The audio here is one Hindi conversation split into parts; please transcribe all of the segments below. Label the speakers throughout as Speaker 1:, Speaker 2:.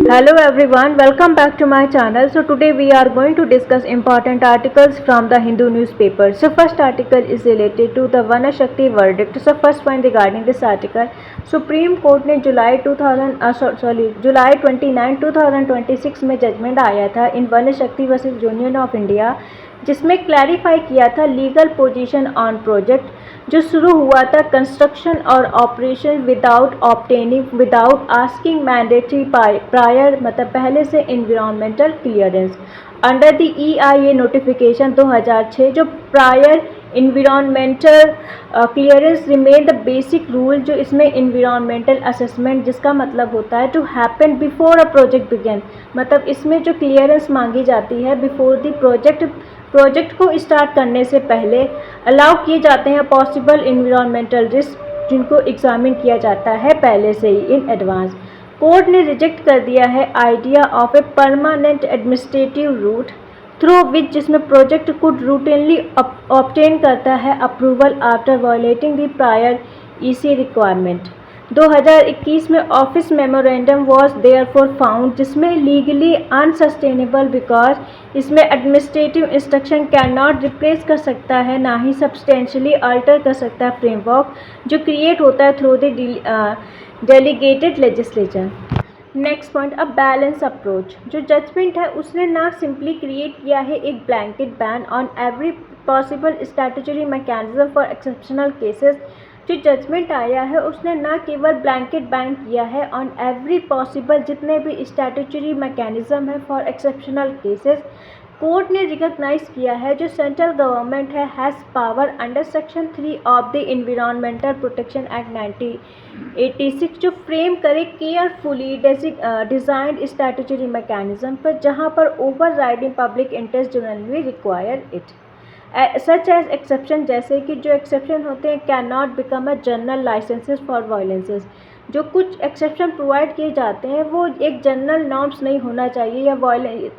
Speaker 1: Hello everyone, welcome back to my channel. So today we are going to discuss important articles from the Hindu newspaper. So first article is related to the Vanashakti verdict. So first point regarding this article, Supreme Court ने जुलाई 29 2026 में जजमेंट आया था इन वनशक्ति वर्सेस यूनियन ऑफ इंडिया, जिसमें क्लैरिफाई किया था लीगल पोजीशन ऑन प्रोजेक्ट जो शुरू हुआ था कंस्ट्रक्शन और operation without asking mandatory prior, मतलब पहले से environmental clearance under the EIA notification 2006। जो prior environmental clearance remain the basic rule, जो इसमें इन्वायरमेंटल असेसमेंट जिसका मतलब होता है to happen before a project begin, मतलब इसमें जो क्लियरेंस मांगी जाती है बिफोर द प्रोजेक्ट को स्टार्ट करने से पहले अलाउ किए जाते हैं पॉसिबल इन्वायरमेंटल रिस्क जिनको एग्जामिन किया जाता है पहले से ही इन एडवांस। कोर्ट ने रिजेक्ट कर दिया है idea of a permanent administrative route through which, जिसमें प्रोजेक्ट कुड रूटीनली ऑब्टेन करता है approval after violating the prior EC requirement. 2021 में office memorandum was therefore found, जिसमें लीगली अनसस्टेनेबल बिकॉज इसमें administrative instruction can not replace कर सकता है, ना ही सब्सटेंशियली अल्टर कर सकता है फ्रेमवर्क जो क्रिएट होता है through the delegated legislature. Next point, a balance approach. जो जजमेंट है उसने ना सिंपली क्रिएट किया है एक blanket ban on every possible statutory mechanism for exceptional cases. जो जजमेंट आया है उसने ना केवल ब्लैंकेट बैन किया है ऑन एवरी पॉसिबल जितने भी स्टैट्यूटरी मैकेनिज्म है फॉर एक्सेप्शनल केसेस। कोर्ट ने रिकॉग्नाइज किया है जो सेंट्रल गवर्नमेंट है has power under section 3 of the environmental protection act 1986 जो फ्रेम करे केयरफुली डिजाइंड स्टैट्यूटरी मैकेनिज्म पर, जहां पर overriding public interest generally require it such as exception, जैसे कि जो एक्सेप्शन होते हैं can not become a general licenses for violences. जो कुछ एक्सेप्शन प्रोवाइड किए जाते हैं वो एक जनरल नॉर्म्स नहीं होना चाहिए या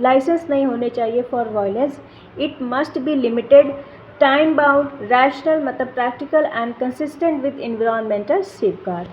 Speaker 1: लाइसेंस नहीं होने चाहिए for violence. It must be limited, time bound, rational, मतलब practical and consistent with environmental safeguard.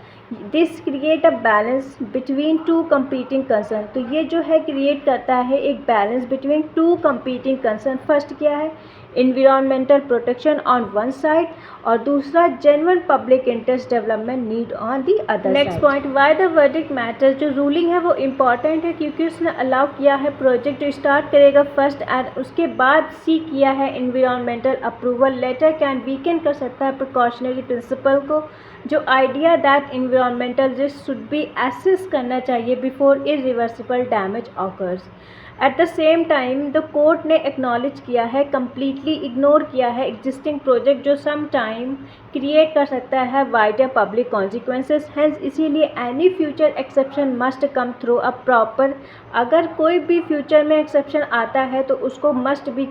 Speaker 1: This create a balance between two competing concern. तो ये जो है क्रिएट करता है एक balance between two competing concern. First क्या है, environmental protection on one side, और दूसरा genuine public interest development need on the other. Next point, why the verdict matters. जो रूलिंग है वो इम्पॉर्टेंट है क्योंकि उसने अलाउ किया है प्रोजेक्ट जो स्टार्ट करेगा फर्स्ट एंड उसके बाद सी किया है environmental approval letter can weaken कर सकता है प्रिकॉशनरी प्रिंसिपल को, जो idea that environmental risk should be assess करना चाहिए before irreversible damage occurs. At the same time the court ने एक्नॉलेज किया है, कम्प्लीटली इग्नोर किया है एग्जिस्टिंग प्रोजेक्ट जो सम टाइम क्रिएट कर सकता है वाइडर पब्लिक कॉन्सिक्वेंसेस। हैंस इसीलिए any future exception must come through a proper, अगर कोई भी फ्यूचर में एक्सेप्शन आता है तो उसको मस्ट भी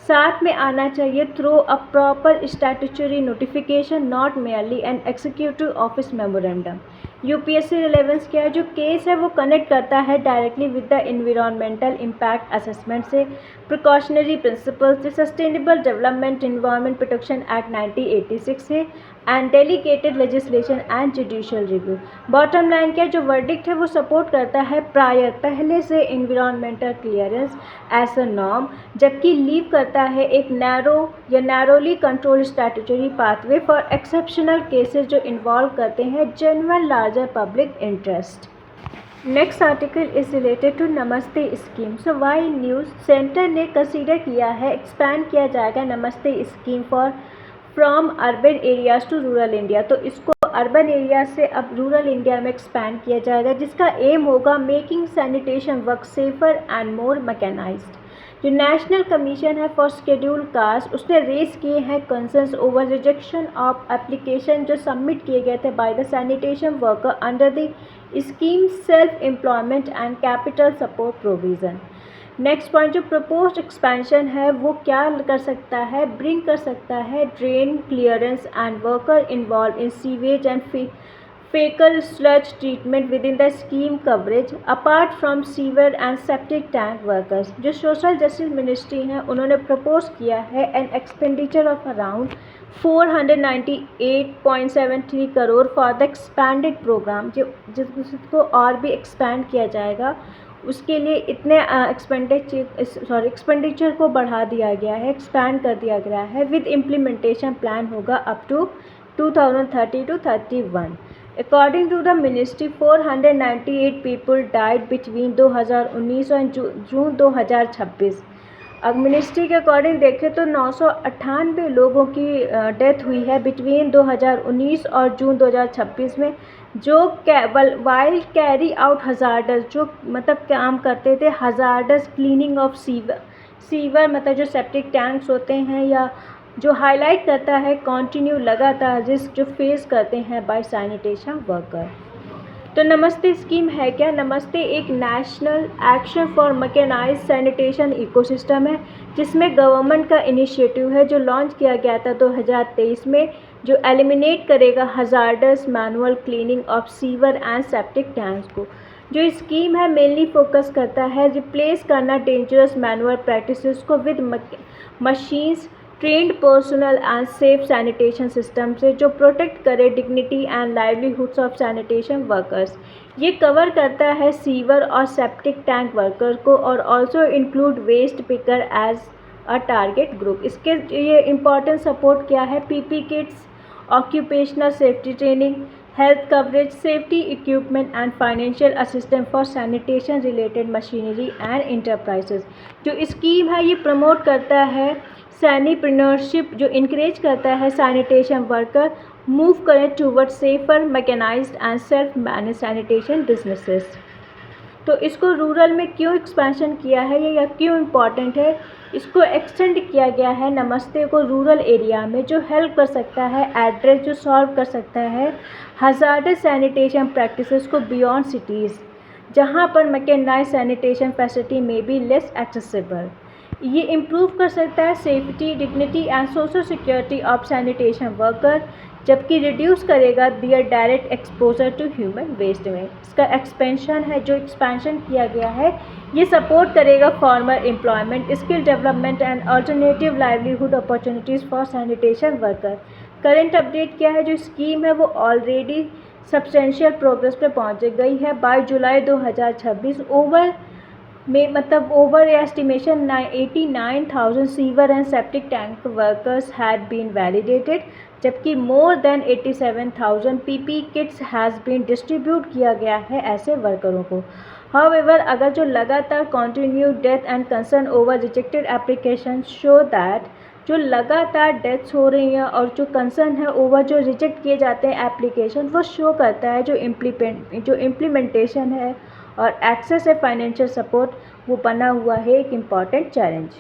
Speaker 1: साथ में आना चाहिए through a proper statutory notification, not merely an executive office memorandum. UPSC relevance क्या है, जो केस है वो कनेक्ट करता है directly with the environmental impact assessment से, प्रिकॉशनरी प्रिंसिपल्स से, sustainable development environment protection act 1986 से, and delegated legislation and judicial review. Bottom line क्या है, जो वर्डिक्ट है वो सपोर्ट करता है प्रायर पहले से environmental clearance as a norm, जबकि लीव करता है एक नैरो या narrowly control statutory pathway for exceptional cases जो इन्वॉल्व करते हैं genuine larger public interest. Next article is related to Namaste scheme. So why news centre ने कंसीडर किया है एक्सपैंड किया जाएगा Namaste scheme for from urban areas to rural India. तो इसको अर्बन एरिया से अब रूरल इंडिया में एक्सपैंड किया जाएगा, जिसका एम होगा making sanitation work safer and more mechanised. जो नेशनल कमीशन है फॉर शेड्यूल कास्ट उसने रेज किए हैं concerns over rejection of application जो सबमिट किए गए थे by the sanitation worker under the scheme self employment and capital support provision. Next point, जो प्रपोज्ड एक्सपेंशन है वो क्या कर सकता है, ब्रिंग कर सकता है drain clearance and worker involve in sewage and fecal sludge treatment within the scheme coverage apart from sewer and septic tank workers। जो सोशल जस्टिस मिनिस्ट्री हैं उन्होंने प्रपोज किया है an expenditure of around 498.73 crore for the expanded programme, जिसको और भी एक्सपैंड किया जाएगा। उसके लिए इतने एक्सपेंडिचर को बढ़ा दिया गया है, एक्सपैंड कर दिया गया है। विद इम्प्लीमेंटेशन प्लान होगा up to 2030 to 31। According to the ministry, 498 people died between 2019 और जून 2026। अब मिनिस्ट्री के अकॉर्डिंग देखें तो 998 लोगों की डेथ हुई है बिटवीन 2019 और जून 2026 में, जो वाइल कैरी आउट हजार्डस, जो मतलब काम करते थे हजार्डस क्लीनिंग ऑफ सीवर मतलब जो सेप्टिक टैंक्स होते हैं, या जो हाईलाइट करता है कंटिन्यू लगातार रिस्क जो फेस करते हैं बाय सैनिटेशन वर्कर। तो नमस्ते स्कीम है क्या? नमस्ते एक national action for mechanised sanitation ecosystem है, जिसमें गवर्नमेंट का इनिशिएटिव है जो लॉन्च किया गया था 2023 में, जो एलिमिनेट करेगा hazardous manual cleaning of sewer and septic tanks को। जो स्कीम है मेनली फोकस करता है रिप्लेस करना डेंजरस मैनुअल प्रैक्टिसेस को with machines, trained personal and safe sanitation system से, जो प्रोटेक्ट करे dignity and livelihoods of sanitation workers. ये कवर करता है सीवर और सेप्टिक टैंक वर्कर को और also include waste picker as a target group. इसके ये इम्पॉर्टेंट सपोर्ट क्या है? PP kits, occupational safety training, health coverage, safety equipment and financial assistance for sanitation related machinery and enterprises. जो स्कीम है ये प्रमोट करता है सैनिप्रेन्योरशिप, जो इंकरेज करता है सैनिटेशन वर्कर मूव करें toward safer mechanised and self manage sanitation businesses. तो इसको रूरल में क्यों एक्सपेंशन किया है ये, या क्यों इम्पॉर्टेंट है? इसको एक्सटेंड किया गया है नमस्ते को रूरल एरिया में, जो हेल्प कर सकता है एड्रेस, जो सॉल्व कर सकता है हजार्डस सैनिटेशन प्रैक्टिसेस को बियॉन्ड सिटीज़, जहां पर मैकेनाइज्ड सैनिटेशन फैसिलिटी में बी लेस एक्सेसिबल। ये इम्प्रूव कर सकता है safety, dignity and social security of sanitation worker, जबकि रिड्यूस करेगा their direct exposure to human waste में। इसका एक्सपेंशन है, जो एक्सपेंशन किया गया है ये सपोर्ट करेगा farmer employment, skill development and alternative livelihood opportunities for sanitation worker. Current update क्या है? जो स्कीम है वो ऑलरेडी सब्सटेंशियल प्रोग्रेस पे पहुँच गई है। By July 2026 over estimation 89,000 sewer and septic tank workers had been validated, जबकि more than 87,000 PP kits has been distributed किया गया है ऐसे वर्करों को। हाउएवर, अगर जो लगातार continue death and concern over rejected application show that जो लगातार डेथ्स हो रही हैं और जो कंसर्न है ओवर जो रिजेक्ट किए जाते हैं एप्लीकेशन, वो शो करता है जो इम्प्लीमेंटेशन है और एक्सेस है फाइनेंशियल सपोर्ट, वो बना हुआ है एक इम्पॉर्टेंट चैलेंज।